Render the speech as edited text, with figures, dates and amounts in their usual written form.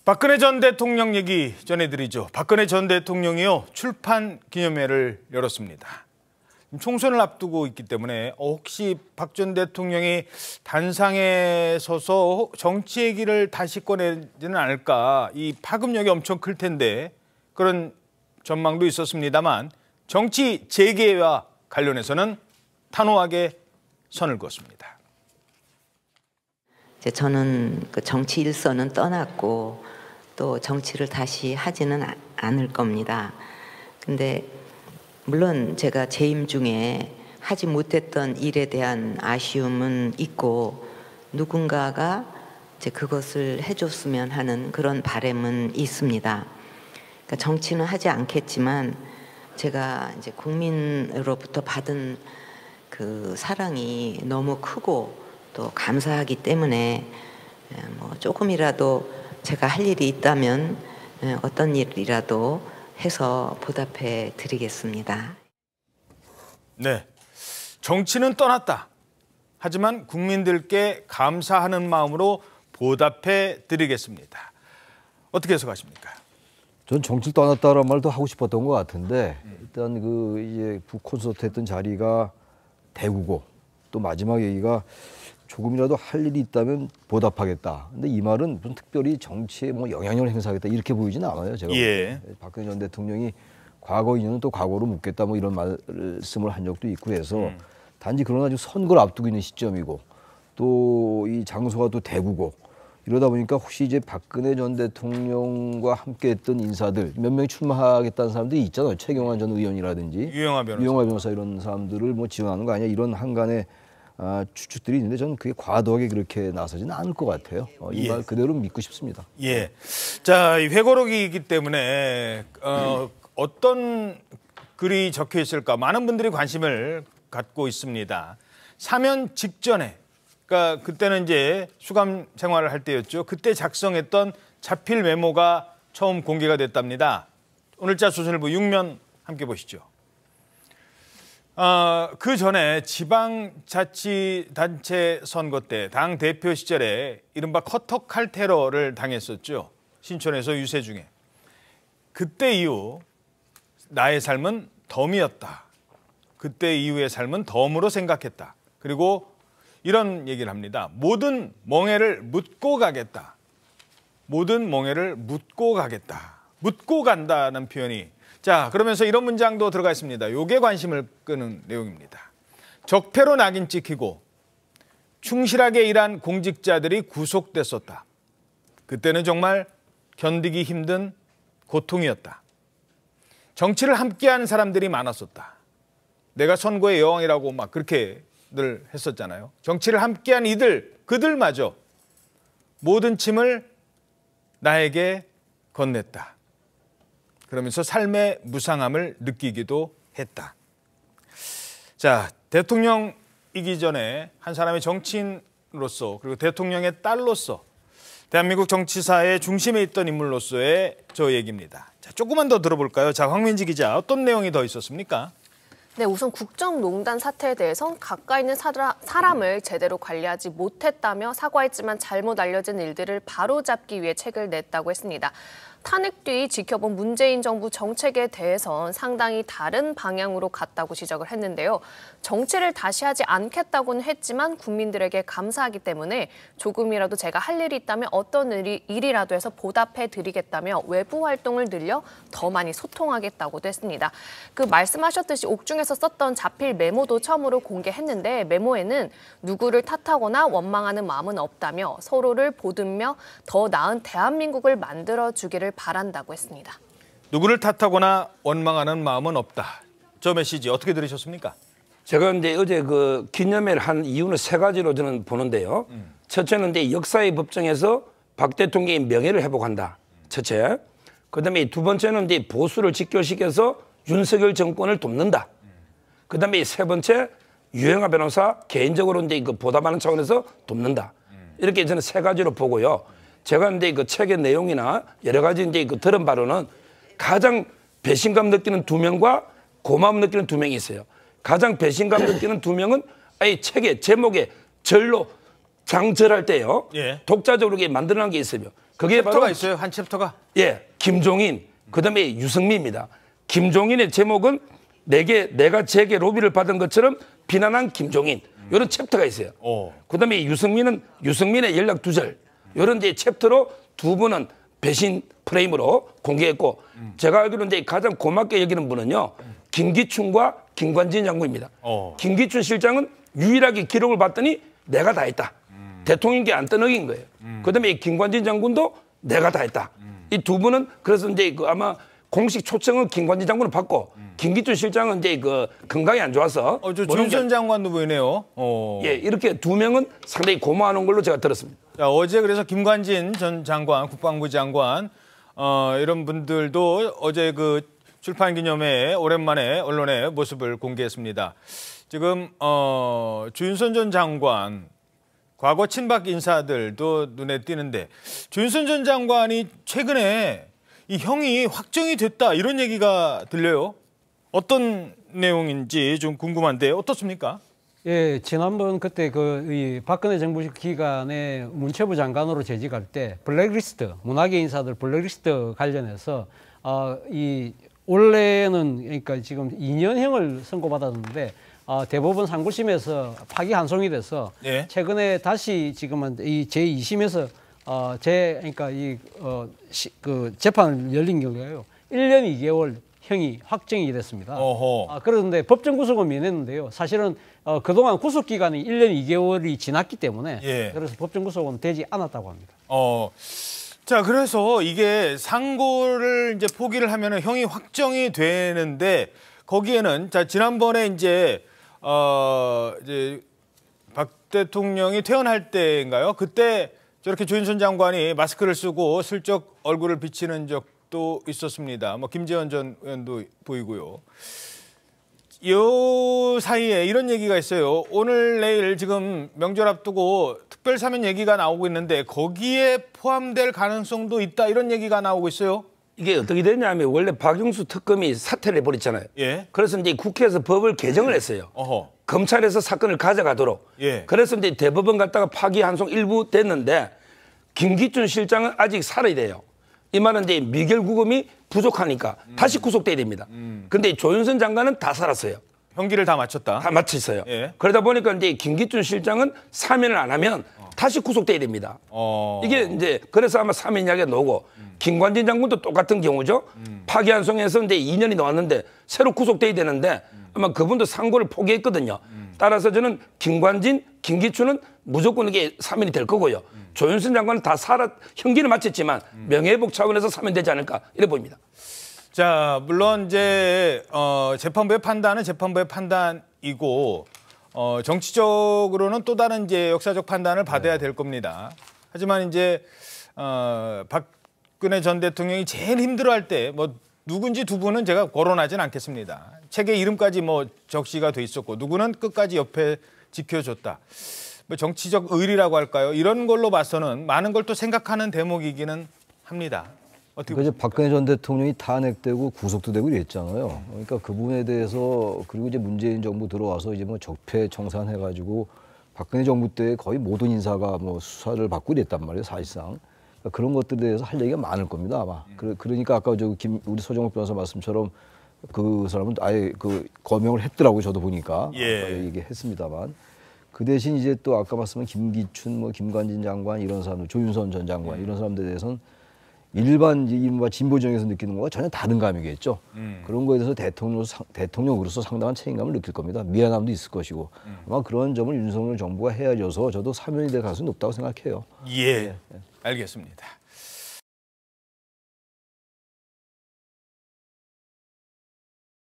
박근혜 전 대통령 얘기 전해드리죠. 박근혜 전 대통령이요, 출판 기념회를 열었습니다. 총선을 앞두고 있기 때문에 혹시 박 전 대통령이 단상에 서서 정치 얘기를 다시 꺼내지는 않을까, 이 파급력이 엄청 클 텐데 그런 전망도 있었습니다만 정치 재개와 관련해서는 단호하게 선을 그었습니다. 저는 그 정치 일선은 떠났고 또 정치를 다시 하지는 않을 겁니다. 근데 물론 제가 재임 중에 하지 못했던 일에 대한 아쉬움은 있고 누군가가 이제 그것을 해줬으면 하는 그런 바람은 있습니다. 그러니까 정치는 하지 않겠지만 제가 이제 국민으로부터 받은 그 사랑이 너무 크고 또 감사하기 때문에 뭐 조금이라도 제가 할 일이 있다면 어떤 일이라도 해서 보답해 드리겠습니다. 네, 정치는 떠났다. 하지만 국민들께 감사하는 마음으로 보답해 드리겠습니다. 어떻게 해석하십니까? 전 정치를 떠났다라는 말도 하고 싶었던 것 같은데 일단 그 이제 북콘서트 했던 자리가 대구고 또 마지막 얘기가 조금이라도 할 일이 있다면 보답하겠다. 근데 이 말은 무슨 특별히 정치에 뭐 영향력을 행사하겠다 이렇게 보이지는 않아요. 제가 박근혜 전 대통령이 과거 인연은 또 과거로 묻겠다 뭐 이런 말씀을 한 적도 있고 해서 단지 그러나 지금 선거를 앞두고 있는 시점이고 또 이 장소가 또 대구고 이러다 보니까 혹시 이제 박근혜 전 대통령과 함께했던 인사들 몇 명이 출마하겠다는 사람들이 있잖아요. 최경환 전 의원이라든지 유영하 변호사 이런 사람들을 뭐 지원하는 거 아니야 이런 한간의 추측들이 있는데 저는 그게 과도하게 그렇게 나서지는 않을 것 같아요. 이 말 그대로 믿고 싶습니다. 예. 자, 이 회고록이기 때문에 어떤 글이 적혀 있을까 많은 분들이 관심을 갖고 있습니다. 사면 직전에, 그러니까 그때는 이제 수감 생활을 할 때였죠. 그때 작성했던 자필 메모가 처음 공개가 됐답니다. 오늘자 조선일보 6면 함께 보시죠. 그 전에 지방자치단체 선거 때 당 대표 시절에 이른바 커터칼 테러를 당했었죠. 신촌에서 유세 중에. 그때 이후 나의 삶은 덤이었다. 그때 이후의 삶은 덤으로 생각했다. 그리고 이런 얘기를 합니다. 모든 멍해를 묻고 가겠다. 모든 멍해를 묻고 가겠다. 묻고 간다는 표현이. 자, 그러면서 이런 문장도 들어가 있습니다. 요게 관심을 끄는 내용입니다. 적폐로 낙인 찍히고 충실하게 일한 공직자들이 구속됐었다. 그때는 정말 견디기 힘든 고통이었다. 정치를 함께하는 사람들이 많았었다. 내가 선거의 여왕이라고 막 그렇게 늘 했었잖아요. 정치를 함께한 그들마저 모든 짐을 나에게 건넸다. 그러면서 삶의 무상함을 느끼기도 했다. 자, 대통령이기 전에 한 사람의 정치인으로서 그리고 대통령의 딸로서 대한민국 정치사의 중심에 있던 인물로서의 저 얘기입니다. 자, 조금만 더 들어볼까요? 자, 황민지 기자, 어떤 내용이 더 있었습니까? 네, 우선 국정농단 사태에 대해선 가까이 있는 사람을 제대로 관리하지 못했다며 사과했지만 잘못 알려진 일들을 바로잡기 위해 책을 냈다고 했습니다. 탄핵 뒤 지켜본 문재인 정부 정책에 대해선 상당히 다른 방향으로 갔다고 지적을 했는데요. 정치를 다시 하지 않겠다고는 했지만 국민들에게 감사하기 때문에 조금이라도 제가 할 일이 있다면 어떤 일이라도 해서 보답해 드리겠다며 외부 활동을 늘려 더 많이 소통하겠다고도 했습니다. 그 말씀하셨듯이 옥중에서 썼던 자필 메모도 처음으로 공개했는데 메모에는 누구를 탓하거나 원망하는 마음은 없다며 서로를 보듬며 더 나은 대한민국을 만들어주기를 바란다고 했습니다. 누구를 탓하거나 원망하는 마음은 없다. 저 메시지 어떻게 들으셨습니까? 제가 이제 어제 그 기념회를 한 이유는 세 가지로 저는 보는데요. 첫째는 이제 역사의 법정에서 박 대통령의 명예를 회복한다. 첫째. 그다음에 두 번째는 이제 보수를 직결시켜서 윤석열 정권을 돕는다. 그다음에 세 번째 유영하 변호사 개인적으로 이제 그 보답하는 차원에서 돕는다. 이렇게 저는 세 가지로 보고요. 제가 이제 그 책의 내용이나 여러 가지 이제 그 들은 바로는 가장 배신감 느끼는 두 명과 고마움 느끼는 두 명이 있어요. 가장 배신감 느끼는 두 명은 아예 책의 제목에 절로 장절할 때요. 독자적으로 만들어낸 게 있어요. 그게 챕터가 바로 있어요. 한 챕터가. 예, 김종인, 그다음에 유승민입니다. 김종인의 제목은 내가 제게 로비를 받은 것처럼 비난한 김종인. 이런 챕터가 있어요. 그다음에 유승민의 연락 두절. 이런 이제 챕터로 두 분은 배신 프레임으로 공개했고 제가 알기로는 이제 가장 고맙게 여기는 분은요. 김기춘과 김관진 장군입니다. 김기춘 실장은 유일하게 기록을 봤더니 내가 다 했다. 대통령께 안 떠넘긴 거예요. 그다음에 김관진 장군도 내가 다 했다. 이 두 분은 그래서 이제 아마 공식 초청은 김관진 장군을 받고 김기춘 실장은 이제 건강이 안 좋아서 조윤선 장관도 보이네요. 예, 이렇게 두 명은 상당히 고마워하는 걸로 제가 들었습니다. 자, 어제 그래서 김관진 전 장관, 국방부 장관 이런 분들도 어제 그 출판 기념회에 오랜만에 언론에 모습을 공개했습니다. 지금 조윤선 전 장관 과거 친박 인사들도 눈에 띄는데 조윤선 전 장관이 최근에 이 형이 확정이 됐다 이런 얘기가 들려요. 어떤 내용인지 좀 궁금한데 어떻습니까? 예, 지난번 그때 이 박근혜 정부 기간에 문체부 장관으로 재직할 때 블랙리스트, 문화계 인사들 블랙리스트 관련해서 원래는 그러니까 지금 2년형을 선고받았는데 대법원 상고심에서 파기환송이 돼서 예. 최근에 다시 지금은 이 제2심에서 그러니까 재판을 열린 경우에요. 1년 2개월 형이 확정이 됐습니다. 그런데 법정 구속은 면했는데요. 사실은 그동안 구속 기간이 1년 2개월이 지났기 때문에 예. 그래서 법정 구속은 되지 않았다고 합니다. 자, 그래서 이게 상고를 이제 포기를 하면은 형이 확정이 되는데 거기에는 자, 지난번에 이제 박 대통령이 퇴원할 때인가요? 그때 저렇게 조윤선 장관이 마스크를 쓰고 슬쩍 얼굴을 비치는 적도 있었습니다. 뭐 김재원 전 의원도 보이고요. 이 사이에 이런 얘기가 있어요. 오늘 내일 지금 명절 앞두고 특별사면 얘기가 나오고 있는데 거기에 포함될 가능성도 있다 이런 얘기가 나오고 있어요. 이게 어떻게 됐냐면 원래 박영수 특검이 사퇴를 해버렸잖아요. 예. 그래서 이제 국회에서 법을 개정을 했어요. 검찰에서 사건을 가져가도록. 예. 그래서 이제 대법원 갔다가 파기환송 일부 됐는데 김기춘 실장은 아직 살아야 돼요. 이 말은 이제 미결구금이 부족하니까 다시 구속돼야 됩니다. 근데 조윤선 장관은 다 살았어요. 형기를 다 마쳤다. 다 마쳤어요. 예. 그러다 보니까 이제 김기춘 실장은 사면을 안 하면 다시 구속돼야 됩니다. 이게 이제 그래서 아마 사면 이야기가 나오고 김관진 장군도 똑같은 경우죠. 파기환송에서 이제 2년이 나왔는데 새로 구속돼야 되는데 아마 그분도 상고를 포기했거든요. 따라서 저는 김관진, 김기춘은 무조건 이게 사면이 될 거고요. 조윤선 장관은 다 형기를 마쳤지만 명예회복 차원에서 사면되지 않을까 이래 보입니다. 자, 물론 이제 재판부의 판단은 재판부의 판단이고 정치적으로는 또 다른 이제 역사적 판단을 받아야 될 겁니다. 하지만 이제 박근혜 전 대통령이 제일 힘들어할 때 뭐 누군지 두 분은 제가 거론하진 않겠습니다. 책에 이름까지 뭐 적시가 돼 있었고 누구는 끝까지 옆에 지켜줬다. 뭐 정치적 의리라고 할까요? 이런 걸로 봐서는 많은 걸 또 생각하는 대목이기는 합니다. 어떻게 그러니까 이제 박근혜 전 대통령이 탄핵되고 구속도 되고 이랬잖아요. 그러니까 그 부분에 대해서 그리고 이제 문재인 정부 들어와서 이제 뭐 적폐 청산해가지고 박근혜 정부 때 거의 모든 인사가 뭐 수사를 받고 이랬단 말이에요, 사실상. 그러니까 그런 것들에 대해서 할 얘기가 많을 겁니다, 아마. 그러니까 아까 우리 서정욱 변호사 말씀처럼 그 사람은 아예 거명을 했더라고요, 저도 보니까. 예. 아까 얘기했습니다만. 그 대신 이제 또 아까 말씀한 김기춘, 뭐 김관진 장관 이런 사람들, 조윤선 전 장관 이런 사람들에 대해서는 일반 이른바 진보정에서 느끼는 것과 전혀 다른 감이겠죠. 그런 거에 대해서 대통령으로서 상당한 책임감을 느낄 겁니다. 미안함도 있을 것이고 아마 그런 점을 윤석열 정부가 헤아려서 저도 사면이 될 가능성이 높다고 생각해요. 예, 알겠습니다.